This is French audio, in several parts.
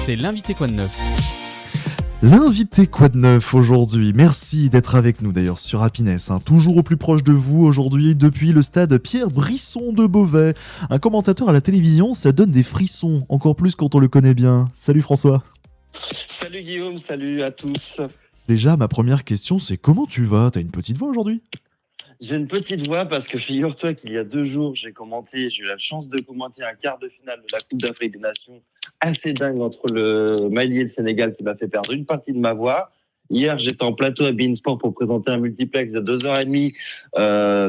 C'est l'invité quoi de neuf. L'invité quoi de neuf aujourd'hui, merci d'être avec nous d'ailleurs sur Happiness, toujours au plus proche de vous aujourd'hui depuis le stade Pierre Brisson de Beauvais. Un commentateur à la télévision, ça donne des frissons, encore plus quand on le connaît bien. Salut François. Salut Guillaume, salut à tous. Déjà, ma première question c'est comment tu vas ? T'as une petite voix aujourd'hui ? J'ai une petite voix parce que figure-toi qu'il y a 2 jours, j'ai eu la chance de commenter un quart de finale de la Coupe d'Afrique des Nations assez dingue entre le Mali et le Sénégal qui m'a fait perdre une partie de ma voix. Hier, j'étais en plateau à beIN Sport pour présenter un multiplex de 2h30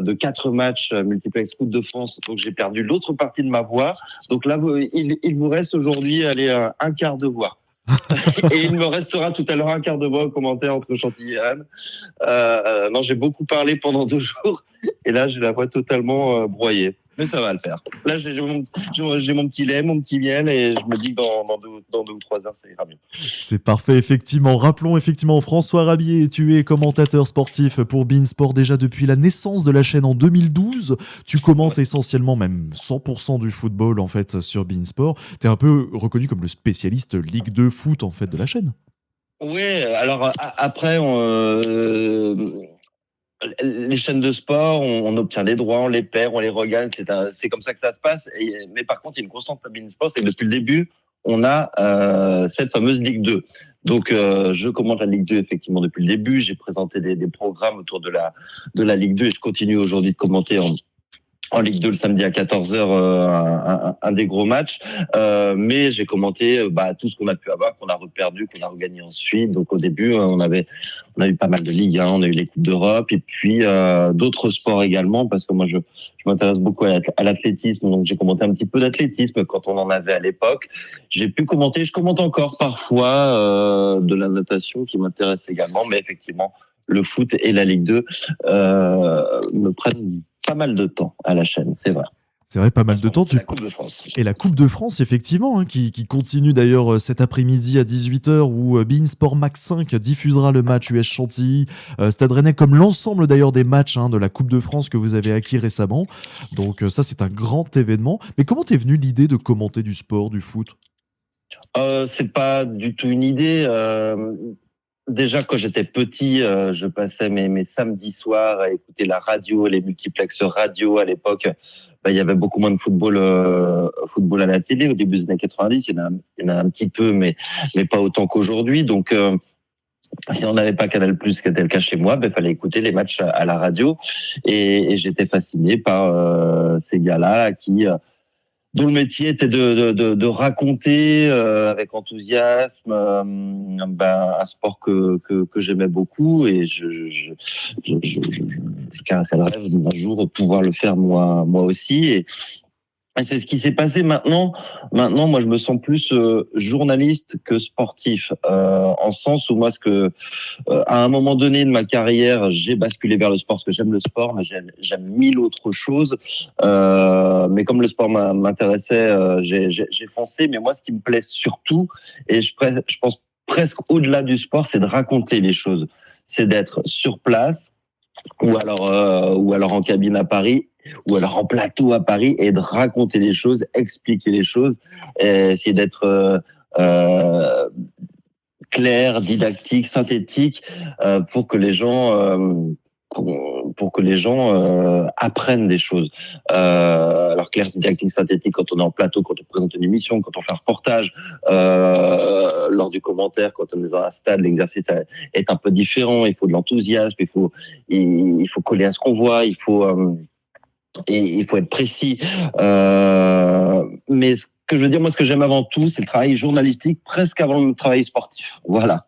de 4 matchs, multiplex Coupe de France. Donc, j'ai perdu l'autre partie de ma voix. Donc là, il vous reste aujourd'hui un quart de voix. Et il me restera tout à l'heure un quart de voix au commentaire entre Chantilly et Anne. Non, j'ai beaucoup parlé pendant 2 jours et là, j'ai la voix totalement broyée. Mais ça va le faire. Là, j'ai mon petit lait, mon petit miel et je me dis que dans 2 ou 3 heures, ça ira mieux. C'est parfait, effectivement. Rappelons effectivement François Rabier, tu es commentateur sportif pour beIN Sport déjà depuis la naissance de la chaîne en 2012. Tu commentes essentiellement, même 100% du football en fait sur beIN Sport. Tu es un peu reconnu comme le spécialiste Ligue 2 foot en fait de la chaîne. Ouais, alors après, les chaînes de sport, on obtient les droits, on les perd, on les regagne. C'est comme ça que ça se passe. Mais par contre, il y a une constante à beIN Sport, c'est que depuis le début, on a cette fameuse Ligue 2. Donc, je commente la Ligue 2 effectivement depuis le début. J'ai présenté des programmes autour de la Ligue 2 et je continue aujourd'hui de commenter en Ligue 2 le samedi à 14h un des gros matchs, mais j'ai commenté tout ce qu'on a pu avoir, qu'on a reperdu, qu'on a regagné ensuite. Donc au début on a eu pas mal de Ligue 1, on a eu les Coupes d'Europe et puis d'autres sports également parce que moi je m'intéresse beaucoup à l'athlétisme, donc j'ai commenté un petit peu d'athlétisme quand on en avait à l'époque. J'ai pu commenter, je commente encore parfois de la natation qui m'intéresse également, mais effectivement le foot et la Ligue 2 me prennent pas mal de temps à la chaîne, c'est vrai. C'est vrai, pas mal de temps. La Coupe de France. Et la Coupe de France, effectivement, qui continue d'ailleurs cet après-midi à 18h où beIN Sport Max 5 diffusera le match US Chantilly, Stade Rennais, comme l'ensemble d'ailleurs des matchs de la Coupe de France que vous avez acquis récemment. Donc ça, c'est un grand événement. Mais comment t'es venue l'idée de commenter du sport, du foot ? C'est pas du tout une idée. Déjà, quand j'étais petit, je passais mes samedis soirs à écouter la radio, les multiplexes radio. À l'époque, il y avait beaucoup moins de football à la télé. Au début des années 90, il y en a un petit peu, mais pas autant qu'aujourd'hui. Donc, si on n'avait pas Canal+, qui était le cas chez moi, il fallait écouter les matchs à la radio. Et j'étais fasciné par ces gars-là dont le métier était de raconter avec enthousiasme un sport que j'aimais beaucoup et je caressais le rêve d'un jour pouvoir le faire moi aussi et c'est ce qui s'est passé maintenant. Maintenant, moi, je me sens plus journaliste que sportif, en sens où moi, à un moment donné de ma carrière, j'ai basculé vers le sport parce que j'aime le sport, mais j'aime 1000 autres choses. Mais comme le sport m'intéressait, j'ai foncé. Mais moi, ce qui me plaît surtout, et je pense presque au-delà du sport, c'est de raconter les choses. C'est d'être sur place ou alors en cabine à Paris, ou alors en plateau à Paris, et de raconter les choses, expliquer les choses, et essayer d'être clair, didactique, synthétique, pour que les gens apprennent des choses. Alors clair, didactique, synthétique quand on est en plateau, quand on présente une émission, quand on fait un reportage, lors du commentaire, quand on est dans un stade, l'exercice est un peu différent. Il faut de l'enthousiasme, il faut coller à ce qu'on voit, il faut être précis. Mais ce que je veux dire, moi, ce que j'aime avant tout, c'est le travail journalistique, presque avant le travail sportif. Voilà.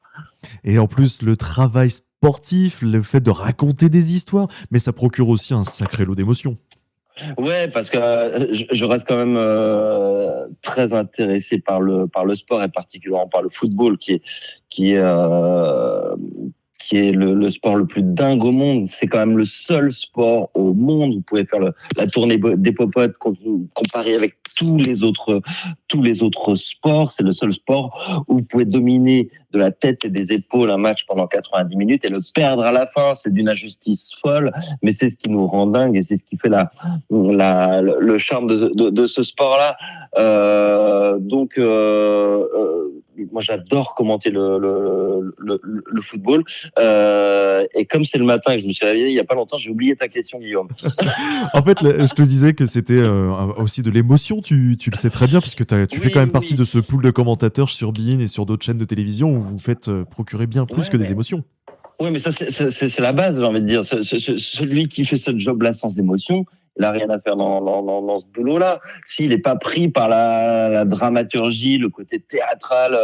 Et en plus, le travail sportif, le fait de raconter des histoires, mais ça procure aussi un sacré lot d'émotions. Ouais, parce que je reste quand même très intéressé par le sport et particulièrement par le football, qui est le sport le plus dingue au monde. C'est quand même le seul sport au monde. Vous pouvez faire la tournée des popotes comparé avec tous les autres sports. C'est le seul sport où vous pouvez dominer de la tête et des épaules un match pendant 90 minutes et le perdre à la fin. C'est d'une injustice folle, mais c'est ce qui nous rend dingue et c'est ce qui fait le charme de ce sport-là. Donc, moi j'adore commenter le football. Et comme c'est le matin et que je me suis réveillé il y a pas longtemps, j'ai oublié ta question, Guillaume. En fait, je te disais que c'était aussi de l'émotion, tu le sais très bien, puisque tu fais quand même partie Oui. de ce pool de commentateurs sur beIN et sur d'autres chaînes de télévision où vous faites procurer bien plus Ouais, que des mais émotions. ouais, mais ça, c'est la base, j'ai envie de dire. Celui qui fait ce job-là sans émotion, il a rien à faire dans ce boulot-là. S'il n'est pas pris par la dramaturgie, le côté théâtral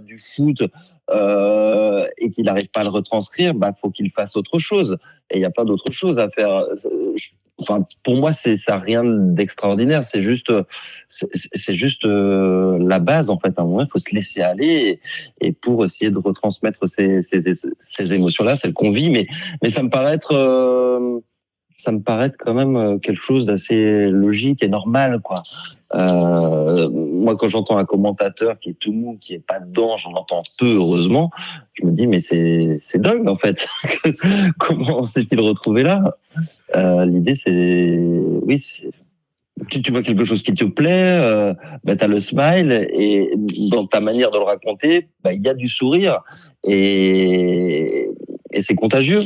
du foot, et qu'il n'arrive pas à le retranscrire, bah, faut qu'il fasse autre chose. Et il n'y a pas d'autre chose à faire. Enfin, pour moi, ça n'a rien d'extraordinaire. C'est juste la base, en fait. À un moment, il faut se laisser aller et pour essayer de retransmettre ces émotions-là, celles qu'on vit. Mais ça me paraît être quand même quelque chose d'assez logique et normal, quoi. Moi, quand j'entends un commentateur qui est tout mou, qui est pas dedans, j'en entends peu, heureusement, je me dis, mais c'est dingue, en fait. Comment s'est-il retrouvé là? L'idée, oui, si tu vois quelque chose qui te plaît, bah, tu as le smile et dans ta manière de le raconter, bah, il y a du sourire et c'est contagieux.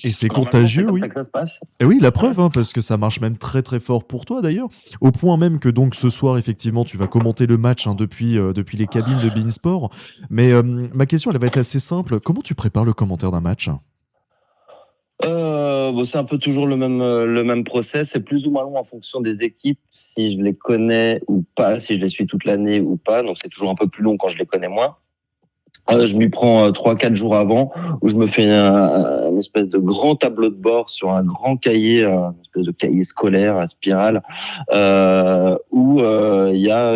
Et c'est Normalement, c'est contagieux, comme oui. ça que ça se passe. Et oui, la preuve, hein, parce que ça marche même très très fort pour toi d'ailleurs, au point même que donc ce soir, effectivement, tu vas commenter le match hein, depuis les cabines de beIN Sport. Mais ma question, elle va être assez simple. Comment tu prépares le commentaire d'un match? Bon, c'est un peu toujours le même process. C'est plus ou moins long en fonction des équipes, si je les connais ou pas, si je les suis toute l'année ou pas. Donc c'est toujours un peu plus long quand je les connais moins. Je m'y prends 3-4 jours avant, où je me fais une espèce de grand tableau de bord sur un grand cahier, une espèce de cahier scolaire à spirale, où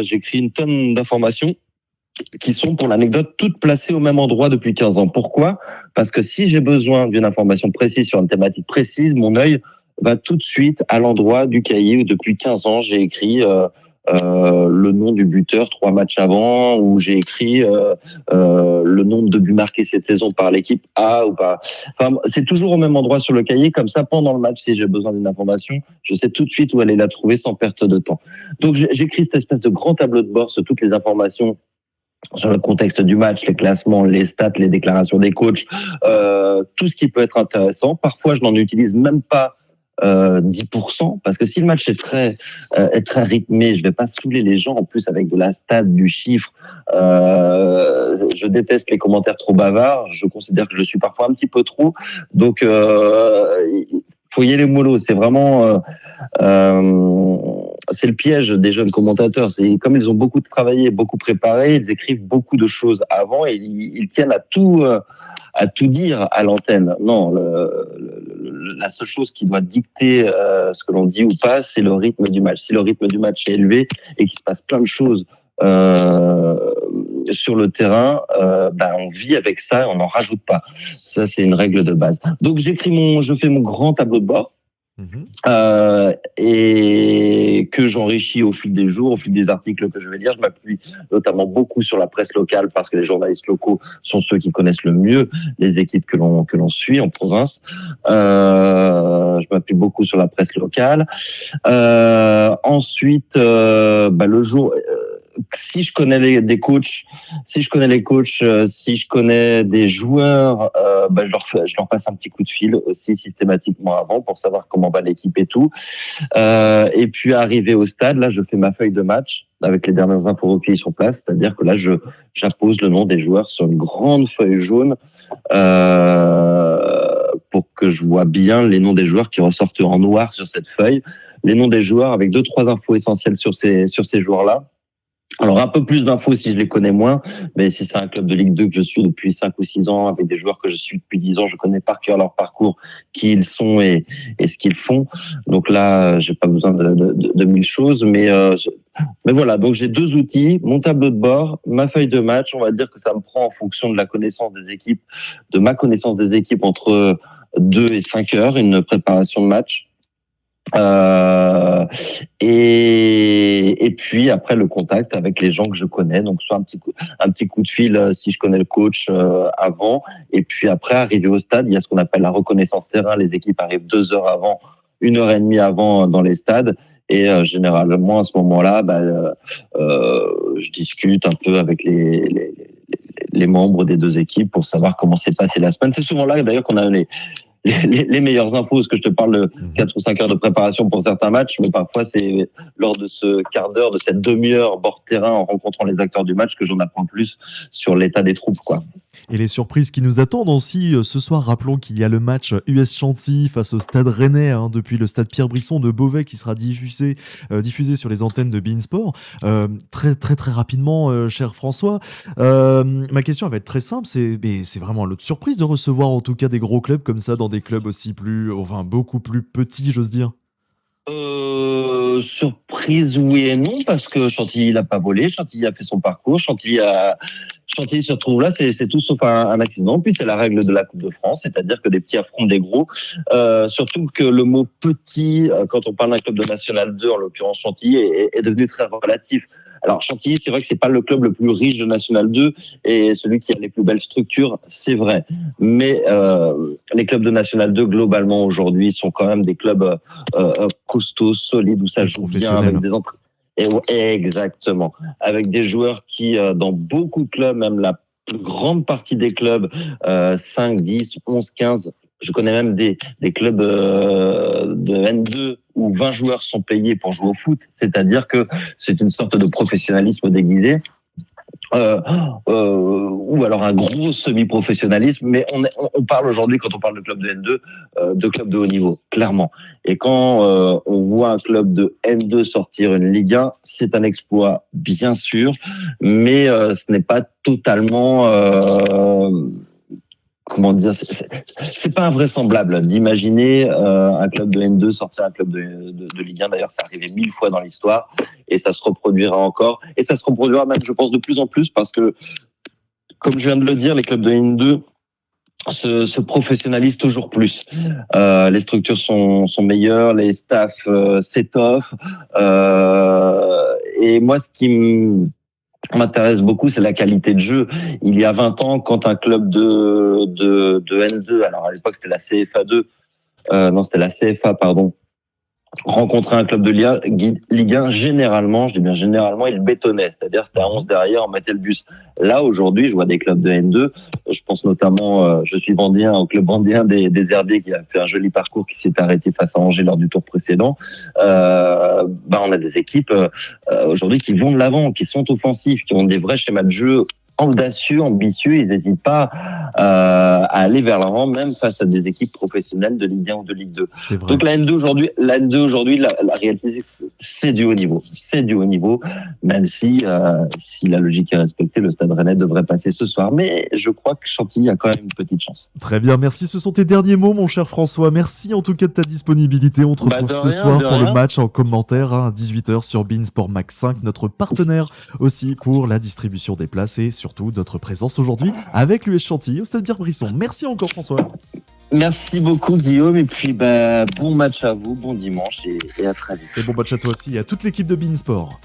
j'écris une tonne d'informations qui sont, pour l'anecdote, toutes placées au même endroit depuis 15 ans. Pourquoi? Parce que si j'ai besoin d'une information précise sur une thématique précise, mon œil va tout de suite à l'endroit du cahier où depuis 15 ans j'ai écrit le nom du buteur 3 matchs avant, où j'ai écrit le nombre de buts marqués cette saison par l'équipe A ou pas. Enfin, c'est toujours au même endroit sur le cahier, comme ça pendant le match, si j'ai besoin d'une information, je sais tout de suite où aller la trouver sans perte de temps. Donc j'écris cette espèce de grand tableau de bord sur toutes les informations sur le contexte du match, les classements, les stats, les déclarations des coachs, tout ce qui peut être intéressant. Parfois, je n'en utilise même pas 10%, parce que si le match est très rythmé, je vais pas saouler les gens en plus avec de la stat, du chiffre. Je déteste les commentaires trop bavards. Je considère que je le suis parfois un petit peu trop. Donc, faut y aller mollo. C'est vraiment c'est le piège des jeunes commentateurs. C'est comme ils ont beaucoup travaillé, beaucoup préparé, ils écrivent beaucoup de choses avant et ils tiennent à tout dire à l'antenne. Non, la seule chose qui doit dicter ce que l'on dit ou pas, c'est le rythme du match. Si le rythme du match est élevé et qu'il se passe plein de choses sur le terrain, on vit avec ça, on n'en rajoute pas. Ça, c'est une règle de base. Donc, je fais mon grand tableau de bord. Et que j'enrichis au fil des jours, au fil des articles que je vais lire. Je m'appuie notamment beaucoup sur la presse locale parce que les journalistes locaux sont ceux qui connaissent le mieux les équipes que l'on suit en province. Je m'appuie beaucoup sur la presse locale. Ensuite, le jour... si je connais les coachs, si je connais des joueurs, je leur passe un petit coup de fil aussi systématiquement avant pour savoir comment va l'équipe et tout. Et puis arrivé au stade, là, je fais ma feuille de match avec les dernières infos recueillies sur place, c'est-à-dire que là, j'appose le nom des joueurs sur une grande feuille jaune pour que je vois bien les noms des joueurs qui ressortent en noir sur cette feuille, les noms des joueurs avec 2-3 infos essentielles sur ces joueurs-là. Alors, un peu plus d'infos si je les connais moins, mais si c'est un club de Ligue 2 que je suis depuis 5 ou 6 ans, avec des joueurs que je suis depuis 10 ans, je connais par cœur leur parcours, qui ils sont et ce qu'ils font. Donc là, j'ai pas besoin de 1000 choses, mais voilà. Donc, j'ai 2 outils, mon tableau de bord, ma feuille de match. On va dire que ça me prend en fonction de la connaissance des équipes, de ma connaissance des équipes entre 2 et 5 heures, une préparation de match. Et puis après le contact avec les gens que je connais, donc soit un petit coup de fil si je connais le coach avant, et puis après arriver au stade, il y a ce qu'on appelle la reconnaissance terrain. Les équipes arrivent 2 heures avant 1 heure et demie avant dans les stades. Et généralement, à ce moment-là, je discute un peu avec les membres des deux équipes pour savoir comment s'est passée la semaine. C'est souvent là, d'ailleurs, qu'on a les meilleures infos, parce que je te parle de 4 ou 5 heures de préparation pour certains matchs, mais parfois c'est lors de ce quart d'heure, de cette demi-heure bord terrain, en rencontrant les acteurs du match, que j'en apprends plus sur l'état des troupes, quoi. Et les surprises qui nous attendent aussi ce soir. Rappelons qu'il y a le match US Chantilly face au Stade Rennais, depuis le Stade Pierre-Brisson de Beauvais, qui sera diffusé sur les antennes de beIN Sport. Très très très rapidement, cher François, ma question va être très simple. C'est vraiment l'autre surprise de recevoir en tout cas des gros clubs comme ça dans des clubs beaucoup plus petits, j'ose dire. Surprise, oui et non, parce que Chantilly n'a pas volé, Chantilly a fait son parcours, Chantilly se retrouve là, c'est tout sauf un accident. Puis c'est la règle de la Coupe de France, c'est-à-dire que des petits affrontent des gros. Surtout que le mot petit, quand on parle d'un club de National 2, en l'occurrence Chantilly, est devenu très relatif. Alors Chantilly, c'est vrai que c'est pas le club le plus riche de National 2 et celui qui a les plus belles structures, c'est vrai. Mais les clubs de National 2 globalement aujourd'hui sont quand même des clubs costauds, solides, où ça joue bien avec des exactement, avec des joueurs qui dans beaucoup de clubs, même la plus grande partie des clubs, 5, 10, 11, 15. Je connais même des clubs de N2 où 20 joueurs sont payés pour jouer au foot. C'est-à-dire que c'est une sorte de professionnalisme déguisé. Ou alors un gros semi-professionnalisme, mais on parle aujourd'hui, quand on parle de club de N2, de club de haut niveau, clairement. Et quand on voit un club de N2 sortir une Ligue 1, c'est un exploit, bien sûr, mais ce n'est pas totalement... comment dire, c'est pas invraisemblable d'imaginer un club de N2 sortir un club de Ligue 1. D'ailleurs, c'est arrivé 1000 fois dans l'histoire et ça se reproduira encore. Et ça se reproduira même, je pense, de plus en plus parce que, comme je viens de le dire, les clubs de N2 se professionnalisent toujours plus. Les structures sont meilleures, les staffs s'étoffent. Et moi, ce qui m'intéresse beaucoup, c'est la qualité de jeu. Il y a 20 ans, quand un club de N2, alors à l'époque c'était la CFA 2, c'était la CFA, pardon, rencontrer un club de Ligue 1, généralement, je dis bien généralement, il bétonnait. C'est-à-dire, c'était à 11 derrière, on mettait le bus. Là, aujourd'hui, je vois des clubs de N2. Je pense notamment, je suis vendéen, au club vendéen des Herbiers, qui a fait un joli parcours, qui s'est arrêté face à Angers lors du tour précédent. On a des équipes, aujourd'hui, qui vont de l'avant, qui sont offensifs, qui ont des vrais schémas de jeu audacieux, ambitieux. Ils n'hésitent pas à aller vers l'avant, même face à des équipes professionnelles de Ligue 1 ou de Ligue 2. Donc la N2 aujourd'hui, la réalité, c'est du haut niveau. C'est du haut niveau, même si la logique est respectée, le Stade Rennais devrait passer ce soir. Mais je crois que Chantilly a quand même une petite chance. Très bien, merci. Ce sont tes derniers mots, mon cher François. Merci en tout cas de ta disponibilité. On te retrouve ce soir pour le match en commentaire à 18h sur beIN Sport Max 5, notre partenaire aussi pour la distribution des places et surtout notre présence aujourd'hui avec l'US Chantilly au Stade Pierre-Brisson. Merci encore, François. Merci beaucoup, Guillaume, et puis bon match à vous, bon dimanche et à très vite. Et bon match à toi aussi et à toute l'équipe de beIN Sport.